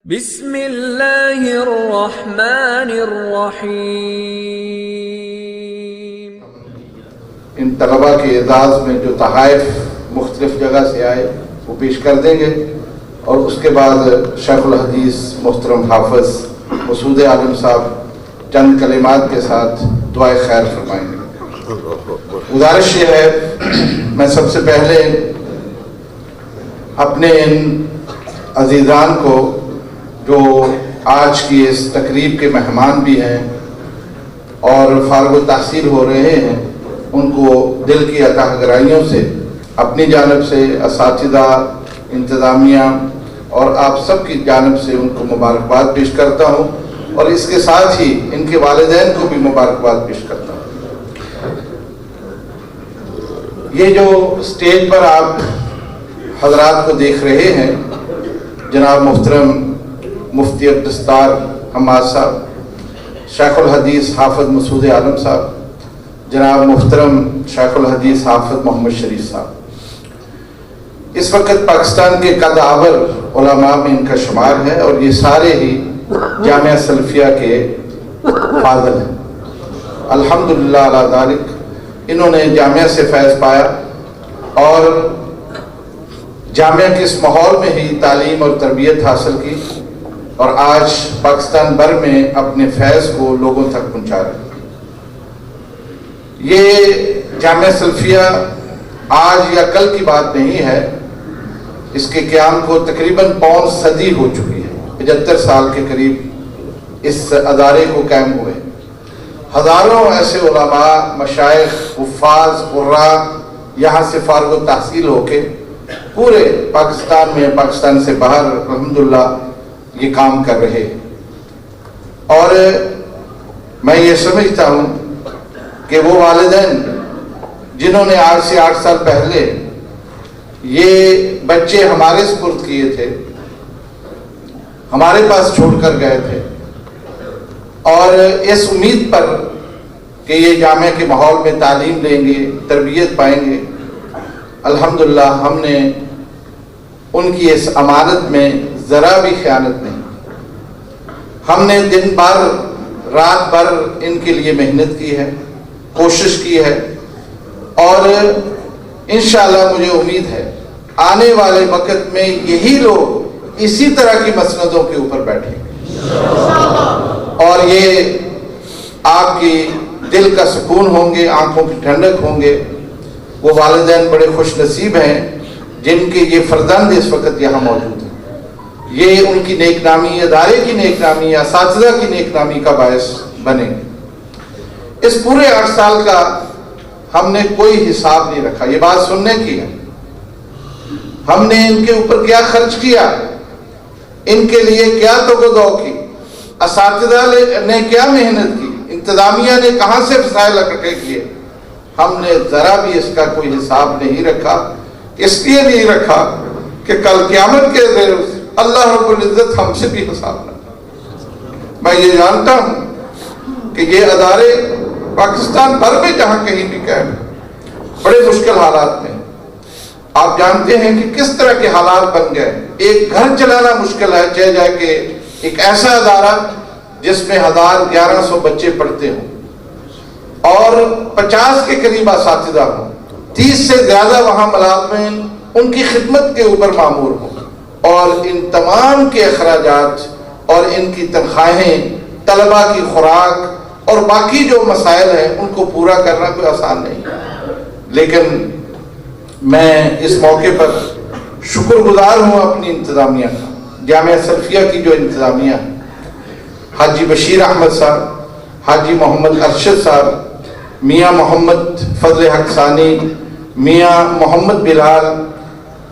بسم اللہ الرحمن الرحیم۔ ان طلباء کے اعزاز میں جو تحائف مختلف جگہ سے آئے وہ پیش کر دیں گے، اور اس کے بعد شیخ الحدیث محترم حافظ مسعود عالم صاحب چند کلمات کے ساتھ دعائے خیر فرمائیں گے۔ گزارش یہ ہے، میں سب سے پہلے اپنے ان عزیزان کو جو آج کی اس تقریب کے مہمان بھی ہیں اور فارغ التحصیل ہو رہے ہیں، ان کو دل کی عطا گرائیوں سے اپنی جانب سے، اساتذہ، انتظامیہ اور آپ سب کی جانب سے ان کو مبارکباد پیش کرتا ہوں، اور اس کے ساتھ ہی ان کے والدین کو بھی مبارکباد پیش کرتا ہوں۔ یہ جو اسٹیج پر آپ حضرات کو دیکھ رہے ہیں، جناب محترم مفتی عبدالستار حماد صاحب، شیخ الحدیث حافظ مسعود عالم صاحب، جناب محترم شیخ الحدیث حافظ محمد شریف صاحب، اس وقت پاکستان کے قد آور علماء میں ان کا شمار ہے، اور یہ سارے ہی جامعہ سلفیہ کے فاضل ہیں۔ الحمدللہ علی ذالک، انہوں نے جامعہ سے فیض پایا اور جامعہ کے اس ماحول میں ہی تعلیم اور تربیت حاصل کی، اور آج پاکستان بھر میں اپنے فیض کو لوگوں تک پہنچا رہے ہیں۔ یہ جامعہ سلفیہ آج یا کل کی بات نہیں ہے، اس کے قیام کو تقریباً پون صدی ہو چکی ہے، 75 سال کے قریب اس ادارے کو قائم ہوئے۔ ہزاروں ایسے علماء، مشائخ، حفاظ، قراء یہاں سے فارغ التحصیل ہو کے پورے پاکستان میں، پاکستان سے باہر الحمدللہ یہ کام کر رہے، اور میں یہ سمجھتا ہوں کہ وہ والدین جنہوں نے آج سے 8 سال پہلے یہ بچے ہمارے سپرد کیے تھے، ہمارے پاس چھوڑ کر گئے تھے، اور اس امید پر کہ یہ جامعہ کے ماحول میں تعلیم لیں گے، تربیت پائیں گے، الحمدللہ ہم نے ان کی اس امانت میں ذرا بھی خیانت نہیں۔ ہم نے دن بھر رات بھر ان کے لیے محنت کی ہے، کوشش کی ہے، اور انشاءاللہ مجھے امید ہے آنے والے وقت میں یہی لوگ اسی طرح کی مسندوں کے اوپر بیٹھیں گے، اور یہ آپ کی دل کا سکون ہوں گے، آنکھوں کی ٹھنڈک ہوں گے۔ وہ والدین بڑے خوش نصیب ہیں جن کے یہ فرزند اس وقت یہاں موجود ہیں۔ یہ ان کی نیک نامی، ادارے کی نیک نامی، اساتذہ کی نیک نامی کا باعث بنے گے۔ اس پورے 8 سال کا ہم نے کوئی حساب نہیں رکھا، یہ بات سننے کی ہے۔ ہم نے ان کے اوپر کیا خرچ کیا، ان کے لیے کیا توقع کی، اساتذہ نے کیا محنت کی، انتظامیہ نے کہاں سے وسائل اکٹھے کیے، ہم نے ذرا بھی اس کا کوئی حساب نہیں رکھا۔ اس لیے نہیں رکھا کہ کل قیامت کے دن اللہ رب العزت ہم سے بھی حساب نہ۔ میں یہ جانتا ہوں کہ یہ ادارے پاکستان بھر میں جہاں کہیں بھی قائم ہیں، بڑے مشکل حالات میں۔ آپ جانتے ہیں کہ کس طرح کے حالات بن گئے۔ ایک گھر چلانا مشکل ہے، چاہے جائے کہ ایک ایسا ادارہ جس میں 1100 بچے پڑھتے ہوں اور 50 کے قریب اساتذہ ہوں، 30 سے زیادہ وہاں ملازمین ان کی خدمت کے اوپر مامور ہوں، اور ان تمام کے اخراجات اور ان کی تنخواہیں، طلباء کی خوراک اور باقی جو مسائل ہیں ان کو پورا کرنا کوئی آسان نہیں۔ لیکن میں اس موقع پر شکر گزار ہوں اپنی انتظامیہ کا، جامعہ سلفیہ کی جو انتظامیہ ہے، حاجی بشیر احمد صاحب، حاجی محمد ارشد صاحب، میاں محمد فضل حق ثانی، میاں محمد بلال،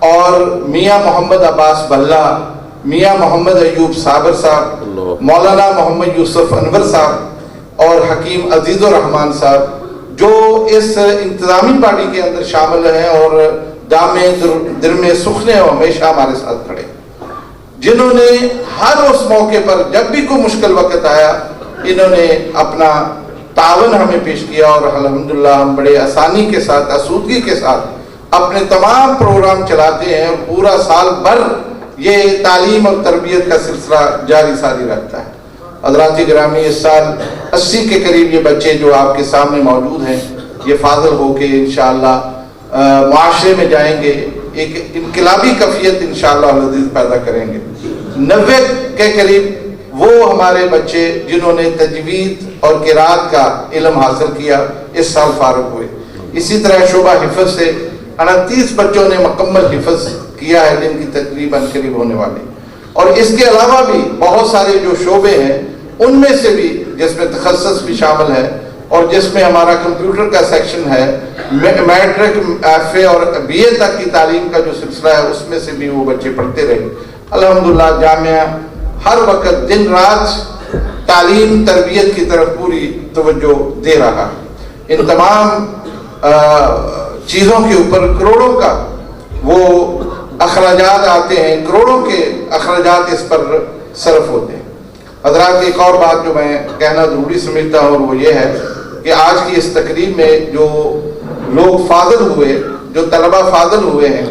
اور میاں محمد عباس بلہ، میاں محمد ایوب صابر صاحب، مولانا محمد یوسف انور صاحب، اور حکیم عزیز الرحمان صاحب، جو اس انتظامی باڈی کے اندر شامل ہیں اور دامے درمے سخنے اور ہمیشہ ہمارے ساتھ کھڑے، جنہوں نے ہر اس موقع پر جب بھی کوئی مشکل وقت آیا انہوں نے اپنا تعاون ہمیں پیش کیا، اور الحمدللہ ہم بڑے آسانی کے ساتھ، آسودگی کے ساتھ اپنے تمام پروگرام چلاتے ہیں، اور پورا سال بھر یہ تعلیم اور تربیت کا سلسلہ جاری ساری رکھتا ہے۔ حضرات گرامی، اس سال 80 کے قریب یہ بچے جو آپ کے سامنے موجود ہیں، یہ فاضل ہو کے انشاءاللہ معاشرے میں جائیں گے، ایک انقلابی کیفیت انشاءاللہ العزیز پیدا کریں گے۔ 90 کے قریب وہ ہمارے بچے جنہوں نے تجوید اور قرات کا علم حاصل کیا اس سال فارغ ہوئے۔ اسی طرح شعبہ حفظ سے 29 بچوں نے مکمل حفظ کیا ہے، جن کی تقریباً قریب ہونے والی۔ اور اس کے علاوہ بھی بہت سارے جو شعبے ہیں ان میں سے بھی، جس میں تخصص بھی شامل ہے اور جس میں ہمارا کمپیوٹر کا سیکشن ہے، میٹرک، ایف اے اور بی اے تک کی تعلیم کا جو سلسلہ ہے، اس میں سے بھی وہ بچے پڑھتے رہے۔ الحمدللہ جامعہ ہر وقت دن رات تعلیم تربیت کی طرف پوری توجہ دے رہا۔ ان تمام چیزوں کے اوپر کروڑوں کا وہ اخراجات آتے ہیں، کروڑوں کے اخراجات اس پر صرف ہوتے ہیں۔ حضرات، ایک اور بات جو میں کہنا ضروری سمجھتا ہوں، اور وہ یہ ہے کہ آج کی اس تقریب میں جو لوگ فاضل ہوئے، جو طلبہ فاضل ہوئے ہیں،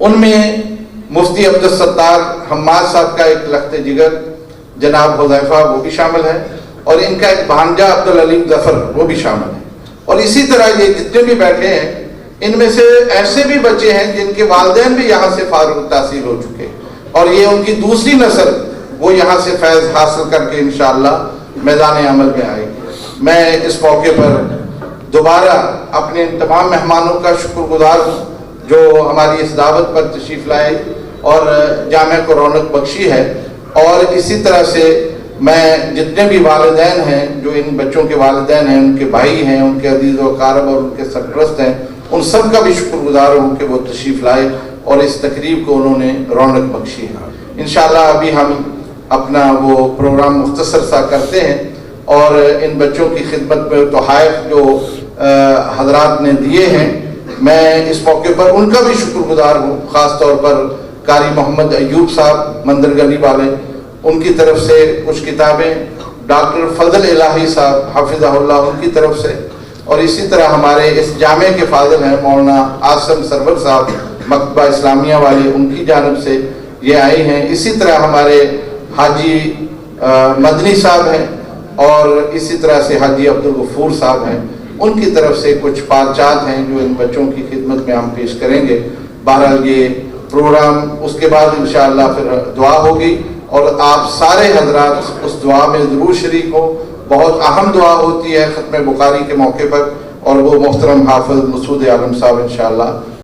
ان میں مفتی عبدالستار حماد صاحب کا ایک لخت جگر جناب حذیفہ وہ بھی شامل ہے، اور ان کا ایک بھانجا عبدالعلیم ظفر وہ بھی شامل ہے۔ اور اسی طرح یہ جتنے بھی بیٹھے ہیں، ان میں سے ایسے بھی بچے ہیں جن کے والدین بھی یہاں سے فارغ التحصیل ہو چکے، اور یہ ان کی دوسری نسل وہ یہاں سے فیض حاصل کر کے انشاءاللہ میدان عمل میں آئے گی۔ میں اس موقع پر دوبارہ اپنے تمام مہمانوں کا شکر گزار ہوں جو ہماری اس دعوت پر تشریف لائے اور جامعہ کو رونق بخشی ہے۔ اور اسی طرح سے میں جتنے بھی والدین ہیں، جو ان بچوں کے والدین ہیں، ان کے بھائی ہیں، ان کے عزیز و اقارب اور ان کے سرپرست ہیں، ان سب کا بھی شکر گزار ہوں کہ وہ تشریف لائے اور اس تقریب کو انہوں نے رونق بخشی ہے۔ انشاءاللہ ابھی ہم اپنا وہ پروگرام مختصر سا کرتے ہیں، اور ان بچوں کی خدمت میں تحائف جو حضرات نے دیے ہیں، میں اس موقع پر ان کا بھی شکر گزار ہوں، خاص طور پر قاری محمد ایوب صاحب مندر گلی والے، ان کی طرف سے کچھ کتابیں، ڈاکٹر فضل الہی صاحب حافظہ اللہ ان کی طرف سے، اور اسی طرح ہمارے اس جامعہ کے فاضل ہیں مولانا عاصم سرور صاحب مکتبہ اسلامیہ والے، ان کی جانب سے یہ آئی ہیں۔ اسی طرح ہمارے حاجی مدنی صاحب ہیں، اور اسی طرح سے حاجی عبدالغفور صاحب ہیں، ان کی طرف سے کچھ پارچات ہیں جو ان بچوں کی خدمت میں ہم پیش کریں گے۔ بہرحال یہ پروگرام اس کے بعد انشاءاللہ پھر دعا ہوگی، اور آپ سارے حضرات اس دعا میں ضرور شریک ہوں۔ بہت اہم دعا ہوتی ہے ختم بخاری کے موقع پر، اور وہ محترم حافظ مسعود عالم صاحب انشاءاللہ